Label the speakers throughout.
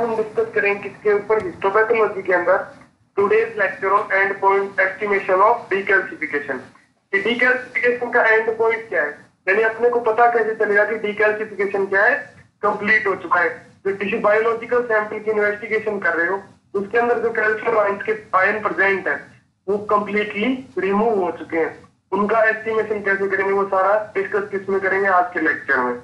Speaker 1: हम डिस्कस करेंगे किसके ऊपर, हिस्टोपैथोलॉजी के अंदर today's lecture on end point estimation of decalcification. Decalcification का एंड पॉइंट क्या है, यानी अपने को पता कैसे चलेगा कि डीकैल्सिफिकेशन क्या है, कंप्लीट हो चुका है। जो टिश्यू बायोलॉजिकल सैंपल की इन्वेस्टिगेशन कर रहे हो उसके अंदर जो कैल्शियम आयन प्रेजेंट है वो कंप्लीटली रिमूव हो चुके हैं, उनका एस्टिमेशन कैसे करेंगे वो सारा डिस्कस किसमें करेंगे, आज के लेक्चर में।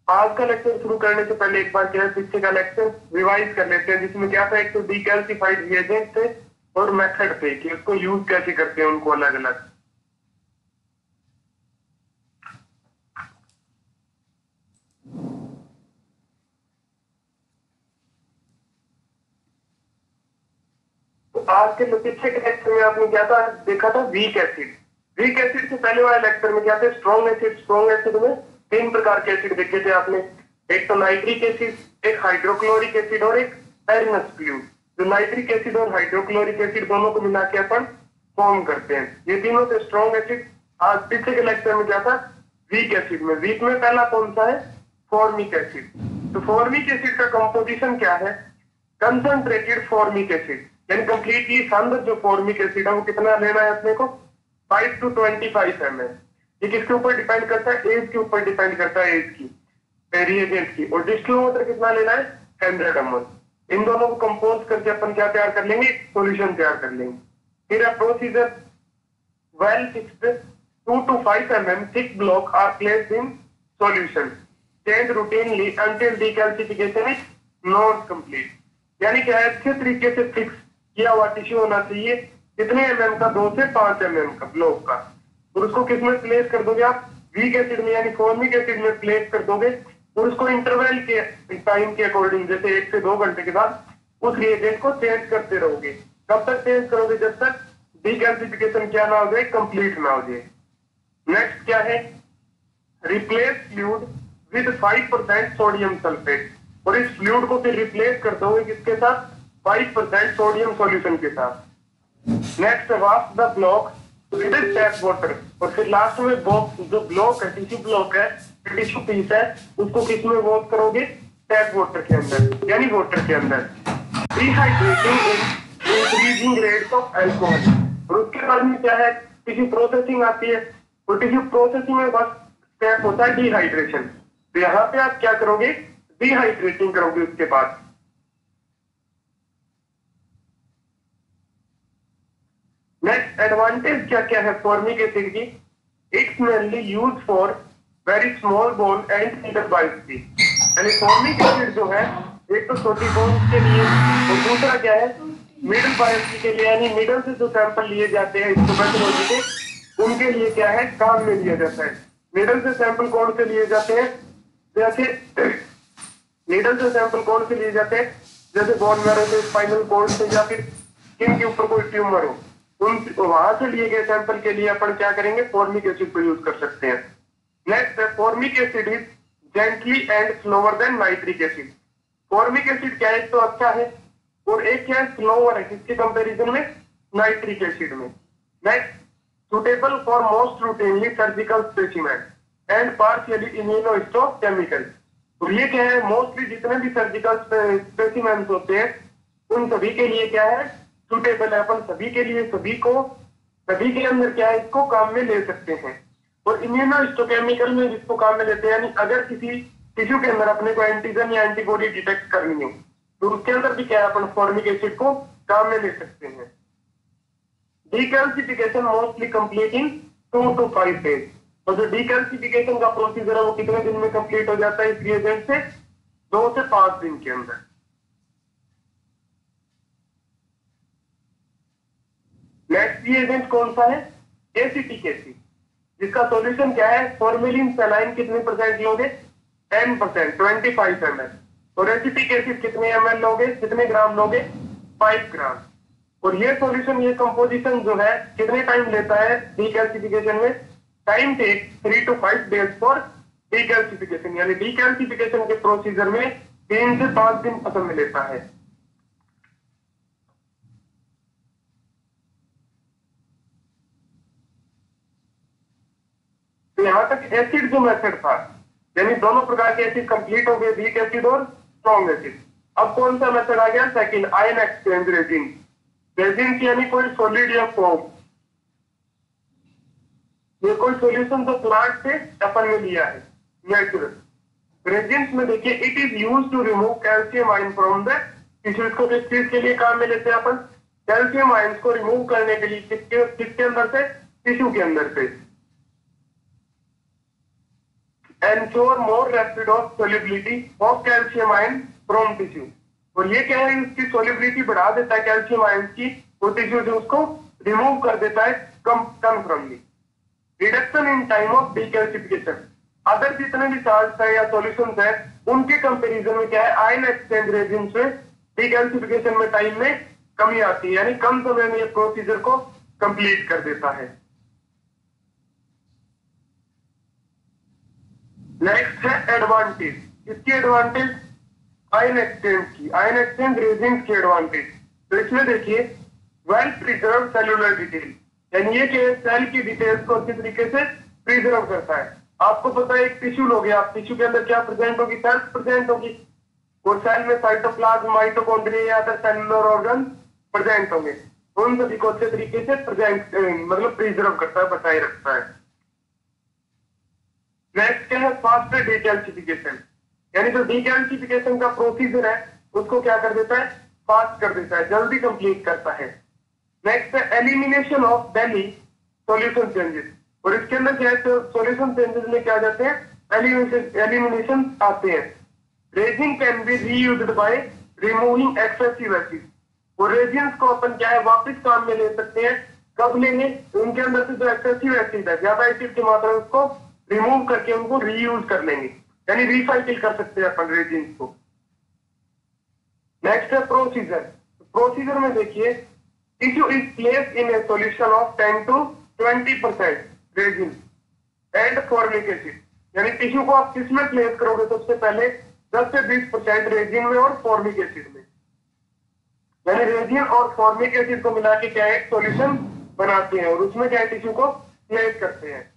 Speaker 1: आज का लेक्चर शुरू करने से पहले एक बार क्या है पीछे का लेक्चर रिवाइज कर लेते हैं, जिसमें क्या था, एक तो डीकैल्सिफाइड रिएजेंट थे और मेथड थे कि उसको यूज कैसे करते हैं उनको अलग अलग। तो आज के पीछे के लेक्चर में आपने क्या था देखा था, वीक एसिड। वीक एसिड से पहले वाले लेक्चर में क्या थे, स्ट्रॉन्ग एसिड। स्ट्रॉन्ग एसिड में तीन प्रकार के एसिड देखे थे आपने, एक तो नाइट्रिक एसिड, एक हाइड्रोक्लोरिक एसिड और एक एरिनस फ्लूइड। जो नाइट्रिक एसिड और हाइड्रोक्लोरिक एसिड दोनों को मिला के अपन फॉर्म करते हैं, ये तीनों थे स्ट्रॉन्ग एसिड। आज पीछे के लेक्चर में क्या था, वीक एसिड में। वीक में पहला कौन सा है, फॉर्मिक एसिड। तो फॉर्मिक एसिड का कंपोजिशन क्या है, कंसंट्रेटेड फॉर्मिक एसिड, यानी कंप्लीटली सांद्र जो फॉर्मिक एसिड है वो कितना लेना है अपने को, 5 to 25 ml। ये किसके ऊपर डिपेंड करता है, एज के ऊपर डिपेंड करता है, एज की, रिएजेंट की। और डिस्टिल वाटर कितना लेना है, 100 ml। इन दोनों को कंपोज करके अपन क्या तैयार कर लेंगे, सॉल्यूशन तैयार कर लेंगे। फिर procedure, well fixed 2 to 5 mm thick block are placed in solution, change routinely until decalcification is not complete। यानी क्या है, अच्छे तरीके से फिक्स किया हुआ टिश्यू होना चाहिए, कितने एमएम का, 2 से 5 एमएम का ब्लॉक का। और उसको किसमें प्लेस कर दोगे आप, वीक एसिड में यानी फॉर्मिक एसिड में प्लेस कर दोगे। और उसको इंटरवल के टाइम के अकॉर्डिंग, जैसे 1 से 2 घंटे के बाद उस रिएजेंट को चेंज करते रहोगे। कब तक चेंज करोगे, जब तक डीकैल्सिफिकेशन क्या ना हो जाए, कंप्लीट ना हो जाए। नेक्स्ट क्या है, replace fluid with 5% sodium sulphate. और इस फ्लूइड को फिर रिप्लेस कर दोगे किसके साथ, 5% सोडियम सॉल्यूशन के साथ। Next wash the block with tap water. और फिर लास्ट में जो ब्लॉक है, टिश्यू ब्लॉक है, टिश्यू पीस है, उसको किस में वॉश करोगे, टैप वाटर के अंदर, यानी वाटर के अंदर। Dehydrating in increasing rates of alcohol. और उसके बाद में क्या है, टिश्यू प्रोसेसिंग आती है। और टिश्यू प्रोसेसिंग में बस स्टेप होता है डिहाइड्रेशन। तो यहाँ पे आप क्या करोगे, डिहाइड्रेटिंग करोगे उसके बाद। नेक्स्ट एडवांटेज क्या क्या है फॉर्मिक एसिड की, it's mainly use for very small bone and needle biopsy. यानी फॉर्मिक एसिड जो है एक तो छोटी बोन के लिए, और दूसरा क्या है, मिडल बायोप्सी के लिए, यानी मिडल से जो सैंपल लिए जाते हैं हिस्टोपैथोलॉजी के, उनके लिए क्या है, काम में लिया जाता है। मिडल से सैंपल कौन से लिए जाते हैं, जैसे मिडल से सैंपल कौन से लिए जाते हैं, जैसे बोन मैरो से, स्पाइनल कॉर्ड से, या फिर स्किन के ऊपर कोई ट्यूमर हो, उन वहां से लिए गए सैंपल के लिए अपन क्या करेंगे, फॉर्मिक एसिड को यूज कर सकते हैं। नेक्स्ट है, formic acid is gently and slower then nitric acid. Formic acid क्या है, तो अच्छा है, और एक क्या है, स्लोअर है, किसके कंपैरिजन में, नाइट्रिक एसिड में। Next, suitable for most routinely surgical specimen and partially immunohistochemical. तो ये क्या है, मोस्टली जितने भी सर्जिकल स्पेसिमेंस होते हैं उन सभी के लिए क्या है, सुटेबल है, अपन सभी के लिए, सभी के अंदर क्या है, इसको काम में ले सकते हैं। और इम्यूनोहिस्टोकेमिकल में जिसको काम में लेते हैं, यानी अगर किसी टिश्यू के अंदर अपने को एंटीजन या एंटीबॉडी डिटेक्ट करनी हो तो उसके अंदर भी क्या है, अपन फॉर्मिक एसिड को काम में ले सकते हैं। Decalcification mostly complete in 2 to 5 days। और जो डीकैल्सिफिकेशन का प्रोसीजर है वो कितने दिन में कंप्लीट हो जाता है इस रिएजेंट से, 2 से 5 दिन के अंदर। नेक्स्ट रिएजेंट कौन सा है, एसिटिक एसिड, जिसका सॉल्यूशन क्या है, फॉर्मेलिन सलाइन कितने परसेंट लोगे, 10%, 25 ml। और एसिटिक एसिड कितने ml लोगे, कितने ग्राम लोगे, 5 ग्राम। और ये सॉल्यूशन, ये कंपोजिशन जो है कितने टाइम लेता है डीकैल्सिफिकेशन में, time take 3 to 5 days for decalcification. यानी डीकैल्सिफिकेशन के प्रोसीजर में 3 से 5 दिन समय लेता है। तो यहां तक एसिड जो मेथड था, यानी दोनों प्रकार के एसिड कंप्लीट हो गए, वीक एसिड और स्ट्रॉन्ग एसिड। अब कौन सा मेथड आ गया? Second, ion exchange resin. Resin यानी कोई सॉलिड या फॉर्म, ये कोई सॉल्यूशन तो प्लांट से अपन ने लिया है नेचुरल। रेजिन्स में देखिए, it is use to remove calcium ion from the tissues. को किस चीज के लिए काम में लेते हैं अपन? कैल्शियम आयंस को रिमूव करने के लिए। किसके अंदर से? टिश्यू के अंदर से। Ensure more rapid of solubility of calcium ion from tissue. और ये क्या है, उसकी सोल्युबिलिटी बढ़ा देता है कैल्शियम आयंस की, वो टिश्यू से उसको रिमूव कर देता है confirmly. Reduction in time of decalcification. Other जितने भी साल्ट्स है या सॉल्यूशंस है, उनके कंपैरिजन में क्या है, आयन एक्सचेंज रेजिन्स में डीकैल्सिफिकेशन में टाइम में कमी आती है, यानी कम समय में ये प्रोसीजर को कंप्लीट कर देता है। नेक्स्ट है एडवांटेज। इसकी एडवांटेज आयन एक्सचेंज की, आयन एक्सचेंज रेजिन्स की एडवांटेज। तो इसमें देखिए, वेल प्रिजर्व सेलुलर डिटेल, यानी ये कि सेल की डिटेल्स को अच्छी तरीके से प्रिजर्व करता है। आपको पता है, एक टिश्यू लोगे आप, टिश्यू के अंदर क्या प्रेजेंट होगी? सेल्स प्रेजेंट होगी, और सेल में साइटोप्लाज्म, माइटोकॉन्ड्रिया या अदर सेलुलर ऑर्गन प्रेजेंट होंगे। उन सभी को अच्छे तरीके से प्रेजेंट मतलब प्रिजर्व करता है, बचाए रखता है। नेक्स्ट क्या है? फास्टर डीकैल्सिफिकेशन, यानी जो डीकैल्सिफिकेशन का प्रोसीजर है उसको क्या कर देता है? फास्ट कर देता है, जल्दी कंप्लीट करता है। नेक्स्ट है elimination of daily solution changes. और इसके अंदर क्या है, सॉल्यूशन चेंजेस में क्या जाते हैं? एलिमिनेशन आते हैं। Resin can be reused by removing excessive acid. और रेजिन्स को अपन क्या है, वापस काम में ले सकते हैं। कब लेंगे? उनके अंदर से जो एक्सेसिव एसिड है, ज्यादा एसिड की मात्रा, उसको रिमूव करके उनको रीयूज कर लेंगे, यानी रिसाइकिल कर सकते हैं अपन रेजिन्स को। नेक्स्ट है प्रोसीजर। प्रोसीजर में देखिए, tissue is placed in A solution of 10 to 20% resin and formic acid. यानी टिश्यू को आप किसमें प्लेस करोगे? सबसे पहले 10 से 20% रेजिन में और फॉर्मिक एसिड में, यानी रेजिन और फॉर्मिक एसिड को मिला के क्या है, एक सॉल्यूशन बनाते हैं, और उसमें क्या है, टिश्यू को प्लेस करते हैं।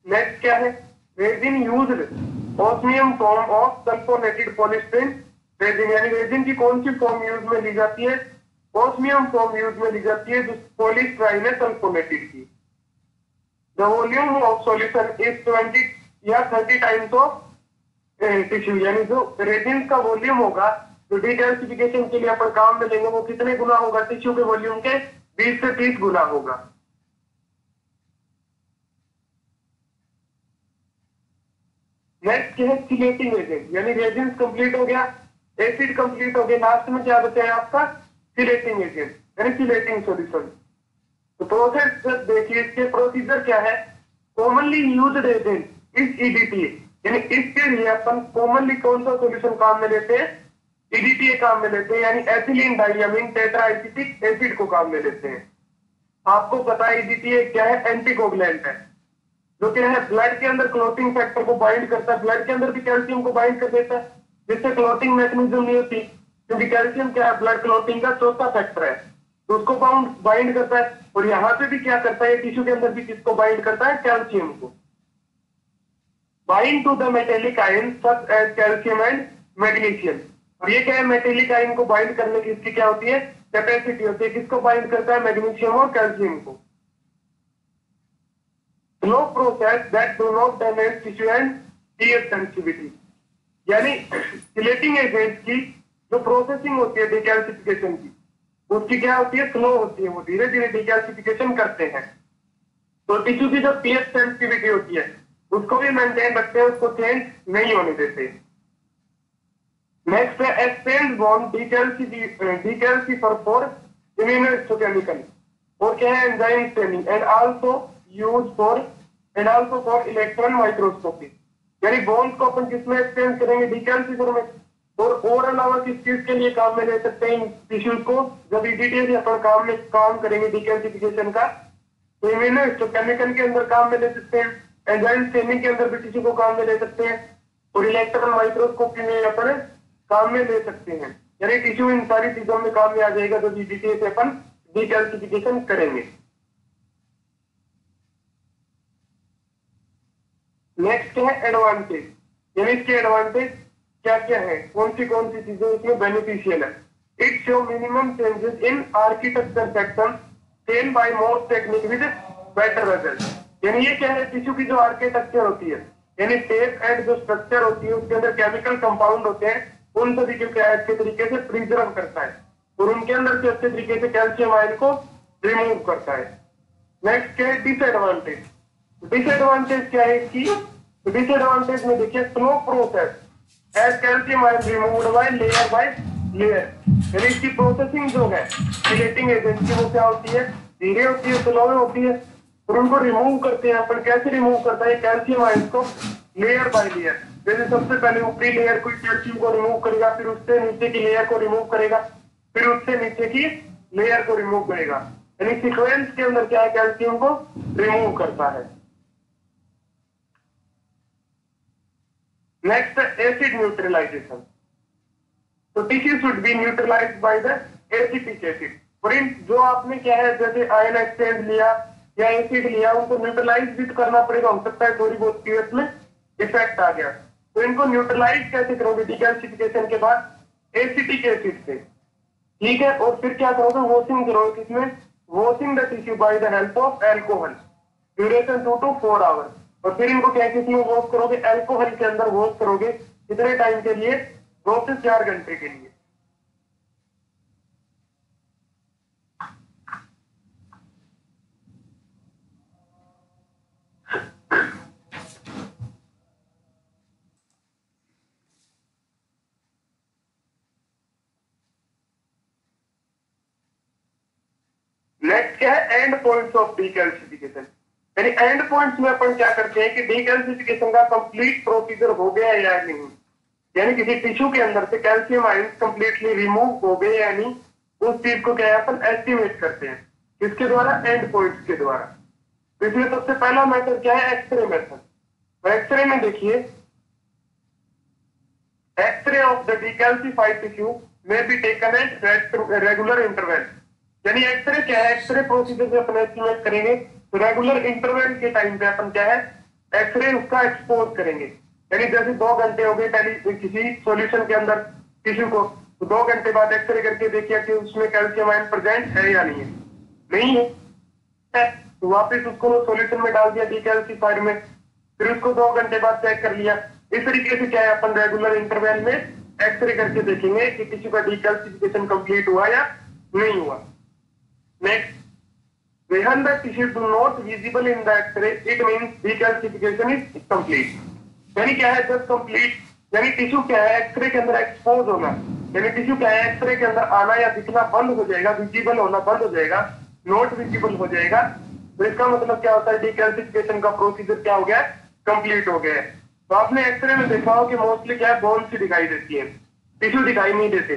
Speaker 1: नेक्स्ट क्या है? Resin used osmium form of sulphonated polystyrene resin. यानी रेजिन की कौन सी फॉर्म यूज में ली जाती है? ऑस्मियम फॉर्म यूज में ली जाती है, जो पॉलीस्टीरीन है सल्फोनेटेड की। The volume of solution is 20 या 30 टाइम्स ऑफ टिश्यू। यानी जो रेजिन का वॉल्यूम होगा, जो डीकैल्सिफिकेशन के लिए अपन काम में लेंगे, वो कितने गुना होगा? टिश्यू के वॉल्यूम के 20 से 30 गुना होगा। नेक्स्ट है सिलेटिंग एजेंट, यानी रेजिन कंप्लीट हो गया, एसिड कंप्लीट हो गया, लास्ट में क्या बचा है आपका? सिलेटिंग एजेंट, यानी सिलेटिंग सॉल्यूशन। तो प्रोसेस देखिए, इसके प्रोसीजर क्या है? Commonly used agent is EDTA, यानी इसके लिए अपन कॉमनली कौन सा सॉल्यूशन काम में लेते हैं? ईडीटीए काम में लेते हैं, यानी एथिलीन डाइयामीन टेट्राएसिटिक एसिड को काम में लेते हैं। आपको पता है ईडीटीए क्या है? एंटीकोगुलेंट है, जो क्या है, ब्लड के अंदर क्लोटिंग फैक्टर को बाइंड करता है। ब्लड के अंदर भी कैल्शियम को बाइंड कर देता है, जिससे क्लोटिंग मैकेनिज्म नहीं होती, क्योंकि कैल्शियम क्या है, ब्लड क्लोटिंग का चौथा फैक्टर है, तो उसको बाइंड करता है। और यहाँ पे भी क्या करता है, टिश्यू के अंदर भी किसको बाइंड करता है? कैल्शियम को। Bind to the metallic ion such as calcium and magnesium. और ये क्या है, मेटेलिक आयन को बाइंड करने की इसकी क्या होती है? कैपेसिटी होती है। किसको बाइंड करता है? मैग्नीशियम और कैल्शियम को। Slow process that do not damage tissue and pH sensitivity, यानी सिलेटिंग एजेंट की जो प्रोसेसिंग होती है डीकैल्सिफिकेशन की, उसकी क्या होती है? स्लो होती है, वो धीरे धीरे डीकैल्सिफिकेशन करते हैं। तो टिश्यू की जो पीएच सेंसिटिविटी होती है उसको भी मेंटेन रखते हैं, उसको चेंज नहीं होने देते। नेक्स्ट है एक्सपेंड बॉन्ड डीकैल्सिफर फॉर इम्यूनोहिस्टोकेमिकल, और क्या है? Enzyme staining and also for electron microscopy. यानी बॉन्ड को अपन किसमें एक्सचेंज करेंगे? डीकैल्सिफर में। और अलावा किस चीज के लिए काम में ले सकते हैं टिश्यूज को? जब ईडीटीए अपन काम करेंगे डीकैल्सिफिकेशन का, तो इम्यूनोहिस्टोकेमिकल के अंदर काम में ले सकते हैं, एंजाइम स्टेनिंग के अंदर भी टिश्यू को काम में ले सकते हैं, और इलेक्ट्रॉन माइक्रोस्कोपी में अपन काम में ले सकते हैं। यानी टिश्यू इन सारी चीजों में काम में आ जाएगा, जब ईडीटीए से अपन डीकैल्सिफिकेशन करेंगे। नेक्स्ट क्या है एडवांटेज, यानी इसके एडवांटेज क्या क्या है, कौन सी चीजें इसमें बेनिफिशियल है। It show minimum changes in architecture section ten by most technique with better result. यानी ये क्या है, टिश्यू की जो आर्किटेक्चर होती है, यानी शेप एंड जो स्ट्रक्चर होती है, उसके अंदर केमिकल कंपाउंड होते हैं, उन सभी को क्या है अच्छे तरीके से प्रिजर्व करता है और उनके अंदर से अच्छे तरीके से कैल्शियम आयन को रिमूव करता है। नेक्स्ट क्या है डिसएडवांटेज, डिसएडवांटेज क्या है इसकी, डिसएडवांटेज में देखिए slow process as calcium ion removed by layer, यानी इसकी प्रोसेसिंग जो है चिलेटिंग एजेंट की वो क्या होती है, धीरे होती है, स्लो होती है, और उनको रिमूव करते हैं अपन। कैसे रिमूव करता है कैल्शियम आयन को, लेयर बाय लेयर। जैसे सबसे पहले ऊपरी लेयर को कैल्शियम को रिमूव करेगा, फिर उससे नीचे की लेयर को रिमूव करेगा, फिर उससे नीचे की लेयर को रिमूव करेगा, यानी सीक्वेंस के अंदर क्या है कैल्शियम को रिमूव करता है। नेक्स्ट एसिड न्यूट्रलाइजेशन, तो tissue should be neutralised by the acetic acid. और इन जो आपने क्या है जैसे आयन एक्सचेंज लिया या एसिड लिया, उनको न्यूट्रलाइज भी करना पड़ेगा, हो सकता है थोड़ी बहुत पीएच में इफेक्ट आ गया, तो इनको न्यूट्रलाइज कैसे करोगे डिकैल्सिफिकेशन के बाद, एसिटिक एसिड से, ठीक है। और फिर क्या करोगे, वॉशिंग करोगे, किसमें, washing the tissue by the help of alcohol, duration 2 to 4 hours. और फिर इनको क्या किसमें वॉश करोगे, एल्कोहल के अंदर वॉश करोगे, कितने टाइम के लिए, 2 से 4 घंटे के लिए। नेक्स्ट क्या है एंड पॉइंट्स ऑफ डीकैल्सिफिकेशन, यानी एंड पॉइंट्स में अपन क्या करते हैं कि डीकैल्सिफिकेशन का कंप्लीट प्रोसीजर हो गया है या नहीं, यानी किसी टिश्यू के अंदर से कैल्शियम आयन कंप्लीटली रिमूव हो गए या नहीं, उस चीज को क्या है अपन एस्टिमेट करते हैं, किसके द्वारा, एंड पॉइंट्स के द्वारा। तो इसमें सबसे पहला मेथड क्या है, एक्सरे मेथड। तो एक्सरे में देखिए, एक्सरे ऑफ द डीकैल्सिफाइड टिश्यू में be taken at regular interval, यानी एक्सरे क्या है, एक्सरे प्रोसीजर से अपन एस्टिमेट करेंगे, तो रेगुलर इंटरवल के टाइम पे अपन क्या है एक्सरे उसका एक्सपोज करेंगे, यानी जैसे 2 घंटे हो गए किसी सॉल्यूशन के अंदर टिश्यू को, तो 2 घंटे बाद एक्सरे करके देखिए कि उसमें कैल्शियम आयन प्रेजेंट है या नहीं है, नहीं है, तो वापस उसको सॉल्यूशन में डाल दिया डीकैल्सिफायर में, फिर उसको 2 घंटे बाद चेक कर लिया। इस तरीके से क्या है अपन रेगुलर इंटरवल में एक्सरे करके देखेंगे कि टिश्यू का डीकैल्सिफिकेशन कंप्लीट हुआ या नहीं हुआ। Next, when the tissue do not visible in the X-ray, it means decalcification is complete. यानी क्या है जब कंप्लीट, यानी टिश्यू क्या है एक्सरे के अंदर एक्सपोज होना, यानी टिश्यू क्या है एक्सरे के अंदर आना या दिखना बंद हो जाएगा, विजिबल होना बंद हो जाएगा, नॉट विजिबल हो जाएगा, तो इसका मतलब क्या होता है डीकैल्सिफिकेशन का प्रोसीजर क्या हो गया, कंप्लीट हो गया है। तो आपने एक्सरे में देखा हो कि मोस्टली क्या है बोन सी दिखाई देती है, टिश्यू दिखाई नहीं देते,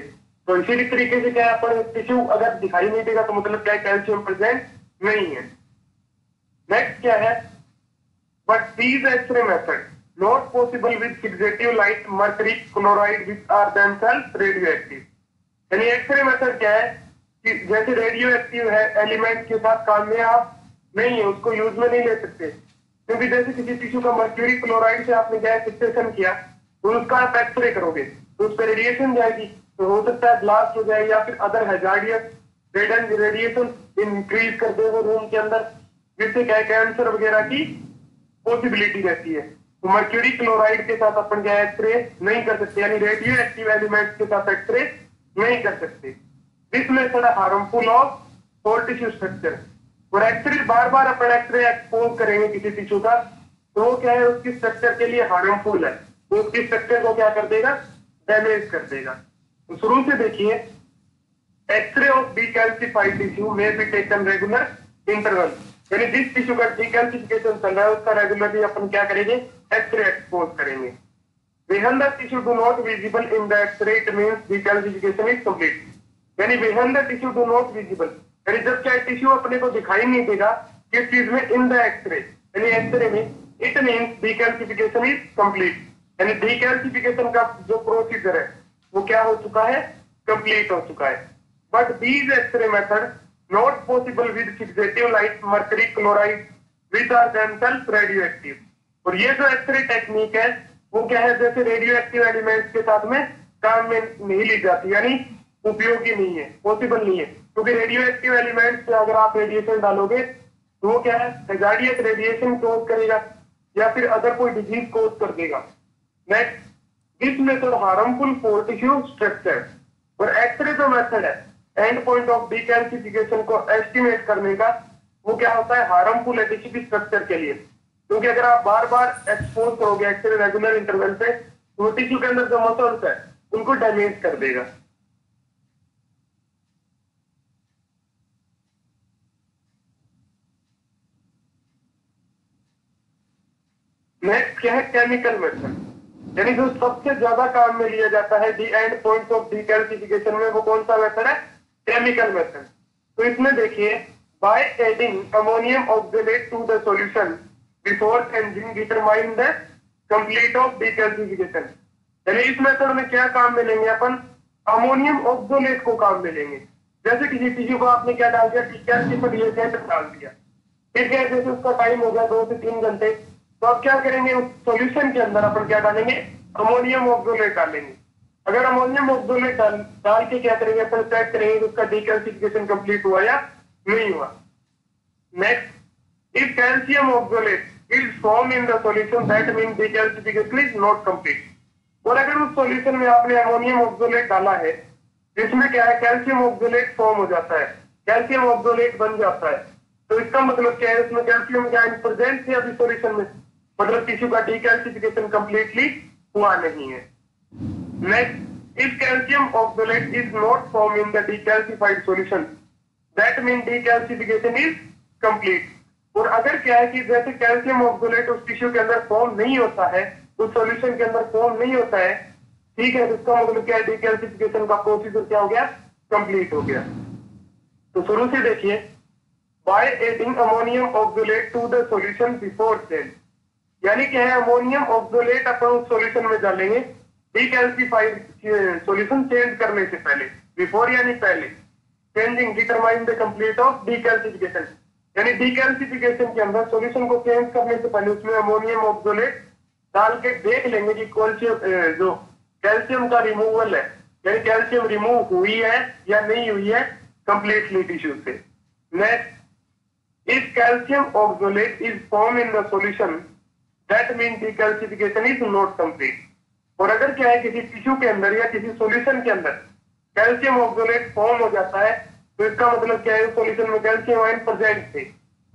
Speaker 1: तो इसी तरीके से क्या है अपन टिश्यू अगर दिखाई नहीं देगा तो मतलब क्या है कैल्शियम प्रेजेंट नहीं है। नेक्स्ट क्या है, but these x-ray method not possible with fixative light mercury chloride which are themselves radioactive, यानी एक्सरे मेथड क्या है कि जैसे रेडियो एक्टिव है एलिमेंट के साथ काम में आप नहीं है, उसको यूज में नहीं ले सकते, क्योंकि जैसे किसी टिश्यू का मर्क्यूरी क्लोराइड से आपने क्या फिक्सेशन किया, तो उसका आप एक्सरे करोगे तो उस पर रेडिएशन जाएगी, तो हो सकता है ब्लास्ट हो जाए या फिर अदर हैजार्डियस रेडिएशन इंक्रीज कर दे वो रूम के अंदर, जिससे क्या कैंसर वगैरह की पॉसिबिलिटी रहती है। तो मर्क्यूरी क्लोराइड के साथ अपन क्या एक्सरे नहीं कर सकते, यानी रेडियो एक्टिव एलिमेंट्स के साथ एक्सरे नहीं कर सकते। This method harmful of for tissue structure, और एक्सरे बार बार अपन एक्सरे एक्सपोज करेंगे किसी टिश्यू का, तो वो क्या है उसकी स्ट्रक्चर के लिए हार्मफुल है, तो उसकी स्ट्रक्चर को क्या कर देगा, डैमेज कर देगा। तो शुरू से देखिए, एक्सरे ऑफ डीकैल्सिफाइड टिश्यू में बी टेकन रेगुलर इंटरवल, यानी जिस टिश्यू का डीकैल्सिफिकेशन चल रहा है उसका रेगुलरली अपन क्या करेंगे, एक्सरे एक्सपोज करेंगे। When the tissue do not visible in the X-ray, it means decalcification is complete. यानी when the tissue do not visible, यानी जब क्या टिश्यू अपने को दिखाई नहीं देगा किस चीज में, इन द एक्सरे, यानी एक्सरे में, it means decalcification is complete, यानी डीकैल्सिफिकेशन का जो प्रोसीजर है वो क्या हो चुका है, कंप्लीट हो चुका है। But these x-ray method not possible with fixative light mercury chloride which are themselves radioactive, और ये जो एक्सरे टेक्निक है वो क्या है, जैसे रेडियो एक्टिव एलिमेंट्स के साथ में काम में नहीं ली जाती, यानी उपयोगी नहीं है, पॉसिबल नहीं है, क्योंकि रेडियो एक्टिव एलिमेंट्स से अगर आप रेडिएशन डालोगे तो वो क्या है, हैजार्डियस रेडिएशन कोज करेगा या फिर अदर कोई डिजीज कोज कर देगा। Next, this method harmful for tissue structure. और एक्सरे जो मेथड है एंड पॉइंट ऑफ डिकैल्सिफिकेशन को एस्टिमेट करने का, वो क्या होता है, हार्मफुल है टिश्यू स्ट्रक्चर के लिए, क्योंकि अगर आप बार बार एक्सपोज करोगे एक्सरे रेगुलर इंटरवल पे तो वो टिश्यू के अंदर जो मसल्स है उनको डैमेज कर देगा। नेक्स्ट क्या है, केमिकल मेथड, यानी जो सबसे ज्यादा काम में लिया जाता है दी एंड पॉइंट्स ऑफ डिकैल्सिफिकेशन में, वो कौन सा मेथड है, केमिकल मेथड। तो इसमें देखिए, by adding ammonium oxalate to the solution before changing determine the complete of decalcification. यानी इस मेथड में क्या काम में लेंगे अपन, अमोनियम ऑक्सलेट को काम में लेंगे। जैसे किसी टिश्यू को आपने क्या डाल दिया, कैल्शियम डाल दिया, फिर क्या, जैसे उसका टाइम हो गया 2 से 3 घंटे, तो अब क्या करेंगे, उस सॉल्यूशन के अंदर अपन क्या डालेंगे, अमोनियम ऑक्सलेट डालेंगे। अगर अमोनियम ऑक्सलेट डाल के क्या करेंगे, अपन चेक करेंगे उसका डिकैल्सिफिकेशन कंप्लीट हुआ या नहीं हुआ। Next, if calcium oxalate is form in the solution that mean decalcification is not complete. और अगर उस सॉल्यूशन में आपने अमोनियम ऑक्सलेट डाला है जिसमें क्या है, कैल्शियम ऑक्सलेट फॉर्म हो जाता है, कैल्शियम ऑक्सलेट बन जाता है, तो इसका मतलब क्या है, उसमें कैल्शियम क्या प्रेजेंट है अभी सॉल्यूशन में, मतलब टिश्यू का डिकैल्सिफिकेशन कंप्लीटली हुआ नहीं है। Next, if calcium oxalate is not formed in the decalcified solution that means decalcification is complete। और अगर क्या है कि जैसे कैल्शियम ऑक्सलेट उस टिश्यू के अंदर फॉर्म नहीं होता है, उस सॉल्यूशन के अंदर फॉर्म नहीं होता है, ठीक है, तो इसका मतलब क्या है, डिकैल्सिफिकेशन का प्रोसीजर क्या हो गया, कंप्लीट हो गया। तो शुरू से देखिए, by adding ammonium oxalate to the solution before change, यानी क्या है, अमोनियम ऑक्सलेट अपन उस सॉल्यूशन में डालेंगे डिकैल्सिफाइड सॉल्यूशन चेंज करने से पहले, बिफोर यानी पहले, changing determine the complete of decalcification, यानी डिकैल्सिफिकेशन के अंदर सॉल्यूशन को चेंज करने से पहले उसमें अमोनियम ऑक्सलेट डाल के देख लेंगे कि कैल्शियम जो कैल्शियम का रिमूवल है, यानी कैल्शियम रिमूव हुई है या नहीं हुई है कंप्लीटली टिश्यू से। Next, if calcium oxalate is form in the solution that mean decalcification is not complete. और अगर क्या है, किसी टिश्यू के अंदर या किसी सॉल्यूशन के अंदर कैल्शियम ऑक्सलेट फॉर्म हो जाता है, तो इसका मतलब क्या है, सॉल्यूशन में कैल्शियम आयन प्रेजेंट थे,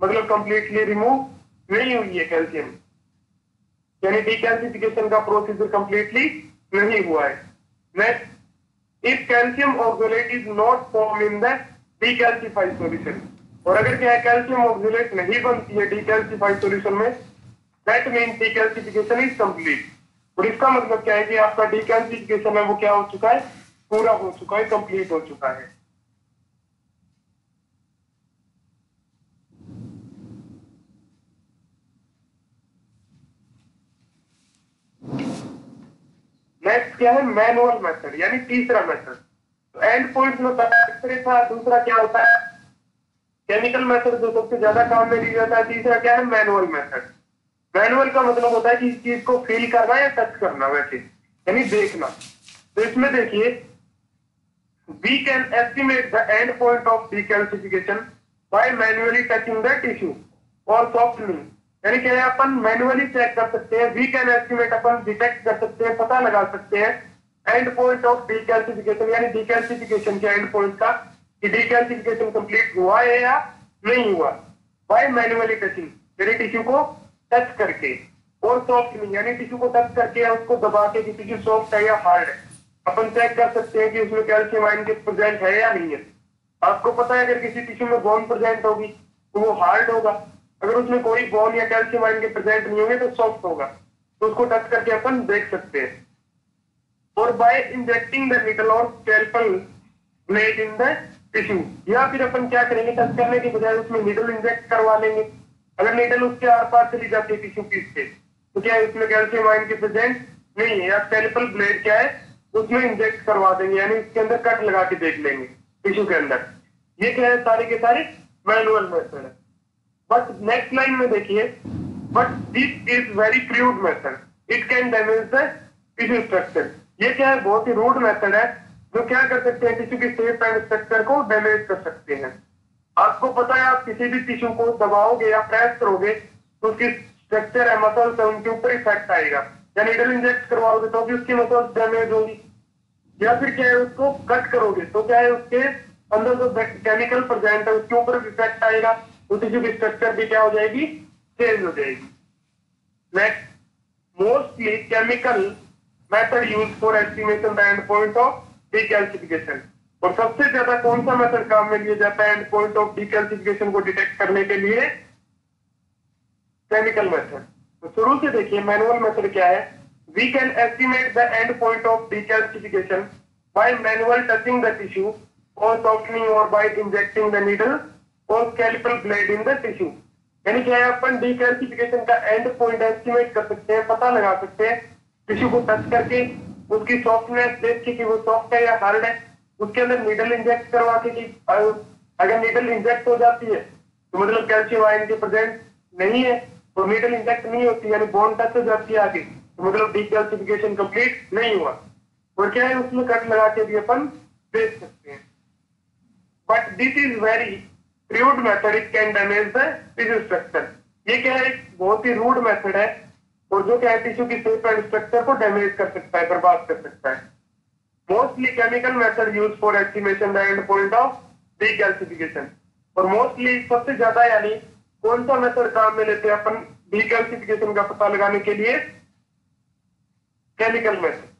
Speaker 1: मतलब कंप्लीटली रिमूव नहीं हुई है कैल्शियम, यानी डिकैल्सिफिकेशन का प्रोसीजर कंप्लीटली नहीं हुआ है। Next, if calcium oxalate is not form in the decalcified solution. और अगर क्या है, कैल्शियम ऑक्सलेट नहीं बनती है डिकैल्सिफाइड सॉल्यूशन में, that mean decalcification is complete. और इसका मतलब क्या है कि आपका डिकैल्सिफिकेशन है वो क्या हो चुका है, पूरा हो चुका है, कंप्लीट हो चुका है। नेक्स्ट क्या है, मैनुअल मेथड, यानी तीसरा मेथड। तो एंड पॉइंट में एक्सरे था, दूसरा क्या होता है, केमिकल मेथड जो सबसे ज्यादा काम में लिया जाता है, तीसरा क्या है, मैनुअल मेथड। मैनुअल का मतलब होता है कि इस चीज को फील करना या टच करना, वैसे यानी देखना। तो इसमें देखिए, we can estimate the end point of decalcification by manually touching the tissue और सॉफ्टनिंग, यानी क्या है, अपन मैन्युअली चेक कर सकते हैं, वी कैन एस्टिमेट, अपन डिटेक्ट कर सकते हैं, पता लगा सकते हैं एंड पॉइंट ऑफ डिकैल्सिफिकेशन, यानी डिकैल्सिफिकेशन के एंड पॉइंट का, कि डिकैल्सिफिकेशन कंप्लीट हुआ है या नहीं हुआ, बाय मैन्युअली टचिंग, यानी टिश्यू को टच करके, और सॉफ्टनिंग, यानी टिश्यू को टच करके उसको दबा के कि टिश्यू सॉफ्ट है या हार्ड है, अपन चेक कर सकते हैं कि उसमें कैल्शियम आयन के प्रेजेंट है या नहीं है। आपको पता है अगर किसी टिश्यू में बोन प्रेजेंट होगी तो वो हार्ड होगा, अगर उसमें कोई बोन या कैल्शियम आयन के प्रेजेंट नहीं होंगे तो सॉफ्ट होगा, तो उसको टच करके अपन देख सकते हैं। और बाय इंजेक्टिंग द निडल और scalpel blade in the tissue, या फिर अपन क्या करेंगे, टच करने की बजाय उसमें निडल इंजेक्ट करवा लेंगे। अगर निडल उसके आर पार चली जाती है टिश्यू पीस के, तो क्या है, उसमें कैल्शियम आयन के प्रेजेंट नहीं है, या स्कैल्पेल ब्लेड क्या है उसमें इंजेक्ट करवा देंगे, यानी उसके अंदर कट लगा के देख लेंगे टिश्यू के अंदर। ये क्या है, सारे के सारे मैनुअल मेथड है। बट नेक्स्ट लाइन में देखिए, but this is very crude method, it can damage the tissue structure. ये क्या है, बहुत ही रूड मेथड है जो क्या कर सकते हैं, टिश्यू की शेप एंड स्ट्रक्चर को डैमेज कर सकते हैं। आपको पता है, आप किसी भी टिश्यू को दबाओगे या प्रेस करोगे तो उसकी स्ट्रक्चर है, मसल्स है, उनके ऊपर इफेक्ट आएगा। या नीडल इंजेक्ट करवाओगे तो भी उसकी मसल्स डैमेज होगी, या फिर क्या है, उसको कट करोगे तो क्या है, उसके अंदर जो केमिकल प्रेजेंट है उसके ऊपर इफेक्ट आएगा, तो टिश्यू की स्ट्रक्चर भी क्या हो जाएगी, चेंज हो जाएगी। Next, mostly chemical method use for estimation the end point of decalcification. और सबसे ज्यादा कौन सा मेथड काम में लिया जाता है एंड पॉइंट ऑफ डीकैल्सिफिकेशन को डिटेक्ट करने के लिए? Chemical method. तो शुरू से देखिए मैनुअल मेथड क्या है। We can estimate the end point of decalcification by manual touching the tissue और सॉफ्टनिंग और बाय इंजेक्टिंग द नीडल और scalpel blade in the tissue. यानी क्या है, अपन डीकैल्सिफिकेशन का एंड पॉइंट एस्टिमेट कर सकते हैं, पता लगा सकते हैं टिश्यू को टच करके, उसकी सॉफ्टनेस देख के कि वो सॉफ्ट है या हार्ड है, उसके अंदर नीडल इंजेक्ट करवा के कि अगर नीडल इंजेक्ट हो जाती है तो मतलब कैल्शियम आयन के प्रेजेंट नहीं है, तो नीडल इंजेक्ट नहीं होती यानी बोन टच हो जाती है आगे, तो मतलब डीकैल्सिफिकेशन कंप्लीट नहीं हुआ। और क्या है, उसमें कट लगा के भी अपन देख सकते हैं। But this is very rude method, it can damage the tissue structure. ये क्या है, एक बहुत ही रूड मेथड है और जो क्या है, टिश्यू की शेप एंड स्ट्रक्चर को डैमेज कर सकता है, बर्बाद कर सकता है। Mostly chemical method use for estimation the end point of decalcification. और मोस्टली सबसे ज्यादा यानी कौन सा मेथड काम में लेते हैं अपन डीकैल्सिफिकेशन का पता लगाने के लिए? Chemical method.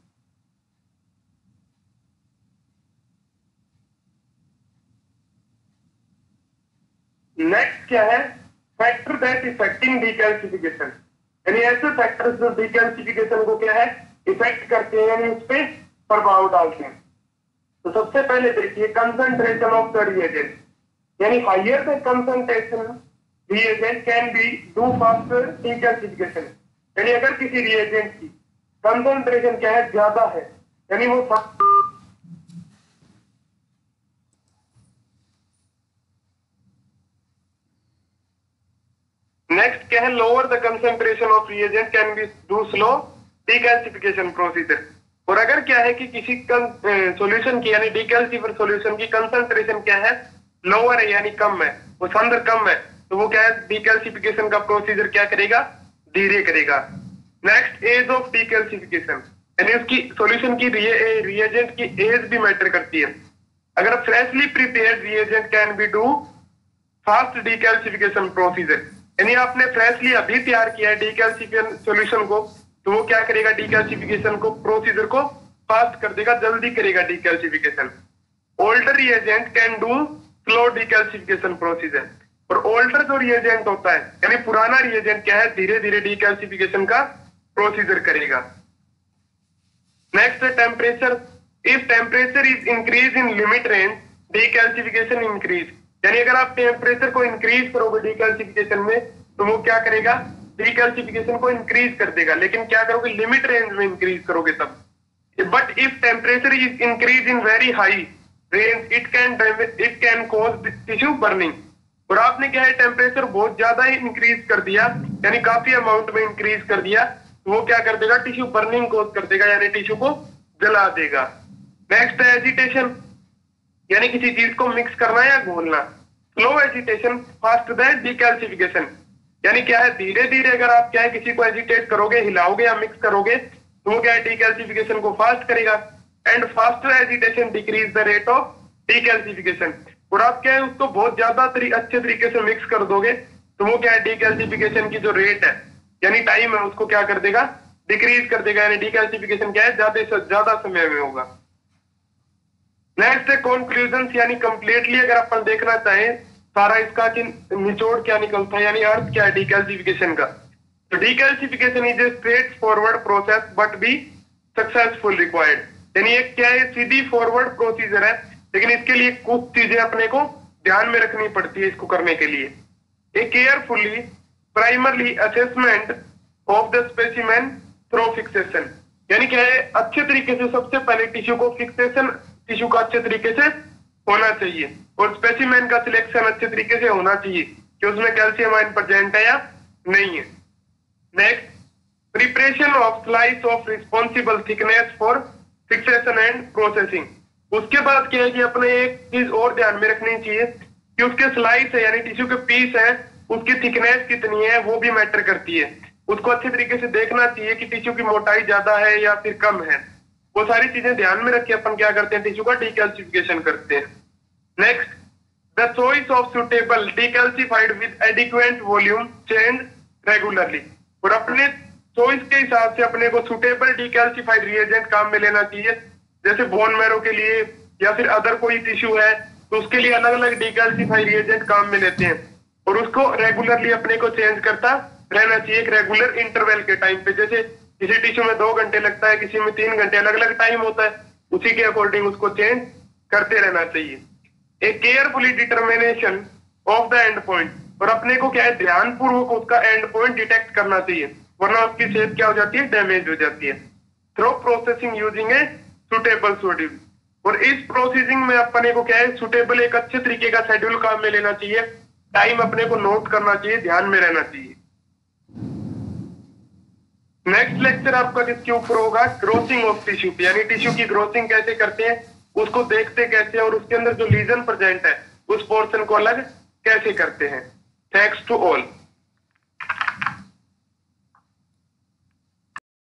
Speaker 1: नेक्स्ट क्या है, फैक्टर दैट इफेक्टिंग डीकैल्सिफिकेशन, यानी ऐसे फैक्टर्स जो डीकैल्सिफिकेशन को क्या है, इफेक्ट करते हैं यानी उस पर प्रभाव डालते हैं। तो सबसे पहले देखिए कंसंट्रेशन ऑफ द रिएजेंट, यानी higher the concentration reagent can be do faster decalcification. यानी अगर किसी रिएजेंट की कंसंट्रेशन क्या है, ज्यादा है, यानी वो नेक्स्ट क्या है, lower the concentration of reagent can be do slow decalcification procedure. और अगर क्या है कि किसी सॉल्यूशन की यानी डीकैल्सिफर सॉल्यूशन की कंसंट्रेशन क्या है, लोअर है यानी कम है, वो अंदर कम है, तो वो क्या है, डीकैल्सिफिकेशन का प्रोसीजर क्या करेगा, धीरे करेगा। नेक्स्ट, एज ऑफ डीकैल्सिफिकेशन, यानी उसकी सॉल्यूशन की रिएजेंट की एज भी मैटर करती है। अगर freshly prepared reagent can be do fast decalcification procedure, यानी आपने फ्रेशली अभी तैयार किया है डीकैल्सिफिकेशन सॉल्यूशन को, तो वो क्या करेगा, डीकैल्सिफिकेशन को प्रोसीजर को फास्ट कर देगा, जल्दी करेगा decalcification. Older reagent can do slow decalcification procedure. और ओल्डर जो रिएजेंट होता है यानी पुराना रिएजेंट क्या है, धीरे धीरे डीकैल्सिफिकेशन का प्रोसीजर करेगा। नेक्स्ट है temperature, if temperature is increase in limit range decalcification increase, यानी अगर आप टेम्परेचर को इंक्रीज करोगे डीकैल्सिफिकेशन में तो वो क्या करेगा, डीकैल्सिफिकेशन को इंक्रीज कर देगा, लेकिन क्या करोगे, लिमिट रेंज में इंक्रीज करोगे तब। But if temperature is increase in very high range it can cause tissue burning. और आपने क्या है, टेम्परेचर बहुत ज्यादा ही इंक्रीज कर दिया यानी काफी अमाउंट में इंक्रीज कर दिया, तो वो क्या कर देगा, टिश्यू बर्निंग कॉज कर देगा यानी टिश्यू को जला देगा। नेक्स्ट है एजिटेशन, यानी किसी चीज को मिक्स करना या घोलना। Slow agitation fast the decalcification, यानी क्या है, धीरे धीरे अगर आप क्या है किसी को एजिटेट करोगे, हिलाओगे या मिक्स करोगे तो वो क्या है, डीकैल्सिफिकेशन को फास्ट करेगा। And faster agitation decrease the rate of decalcification. और आप क्या है उसको बहुत ज्यादा अच्छे तरीके से मिक्स कर दोगे तो वो क्या है, डीकैल्सिफिकेशन की जो रेट है यानी टाइम है उसको क्या कर देगा, डिक्रीज कर देगा, यानी डीकैल्सिफिकेशन क्या है, ज्यादा से ज्यादा समय में होगा। नेक्स्ट है कंक्लूजन, यानी कंप्लीटली अगर अपन देखना चाहें सारा इसका कि निचोड़ क्या निकलता है यानी अर्थ क्या है डीकैल्सिफिकेशन का, तो decalcification is a straightforward process but be successful required, यानी एक क्या है, सीधी फॉरवर्ड प्रोसीजर है, लेकिन इसके लिए कुछ चीजें अपने को ध्यान में रखनी पड़ती है इसको करने के लिए। A carefully primarily assessment of the specimen through fixation, यानी क्या है, अच्छे तरीके से सबसे पहले टिश्यू को फिक्सेशन, टिश्यू का अच्छे तरीके से होना चाहिए और स्पेसिमेन का सिलेक्शन अच्छे तरीके से होना चाहिए कि उसमें कैल्शियम आयन प्रेजेंट है या नहीं है। Next, preparation of slice of responsible thickness for fixation and processing. उसके बाद क्या है कि अपने एक चीज और ध्यान में रखनी चाहिए कि उसके स्लाइस है यानी टिश्यू के पीस है, उसकी थिकनेस कितनी है वो भी मैटर करती है। उसको अच्छे तरीके से देखना चाहिए कि टिश्यू की मोटाई ज्यादा है या फिर कम है। वो सारी चीजें ध्यान में रख के अपन क्या करते हैं, टिश्यू का डीकैल्सिफिकेशन करते हैं। Next, the choice of suitable decalcified with adequate volume change regularly. और अपने चॉइस के हिसाब से अपने को सुटेबल डीकैल्सिफाइड रिएजेंट काम में लेना चाहिए। जैसे बोन मैरो के लिए या फिर अदर कोई टिश्यू है तो उसके लिए अलग अलग डीकैल्सिफाइड रिएजेंट काम में लेते हैं, और उसको रेगुलरली अपने को चेंज करता रहना चाहिए एक रेगुलर इंटरवल के टाइम पे। जैसे किसी टिश्यू में 2 घंटे लगता है, किसी में 3 घंटे, अलग अलग टाइम होता है, उसी के अकॉर्डिंग उसको चेंज करते रहना चाहिए। A carefully determination of the end point, और अपने को क्या है ध्यान पूर्वक उसका एंड पॉइंट डिटेक्ट करना चाहिए, वरना उसकी सेहत क्या हो जाती है, डैमेज हो जाती है। Through processing using a suitable schedule, और इस प्रोसेसिंग में अपने को क्या है सुटेबल एक अच्छे तरीके का शेड्यूल काम में लेना चाहिए, टाइम अपने को नोट करना चाहिए, ध्यान में रहना चाहिए। नेक्स्ट लेक्चर आपका जिसके ऊपर होगा ग्रोथिंग ऑफ टिश्यू, यानी टिश्यू की ग्रोथिंग कैसे करते हैं, उसको देखते कैसे हैं, और उसके अंदर जो लीजन प्रेजेंट है उस पोर्शन को अलग कैसे करते हैं। Thanks to all.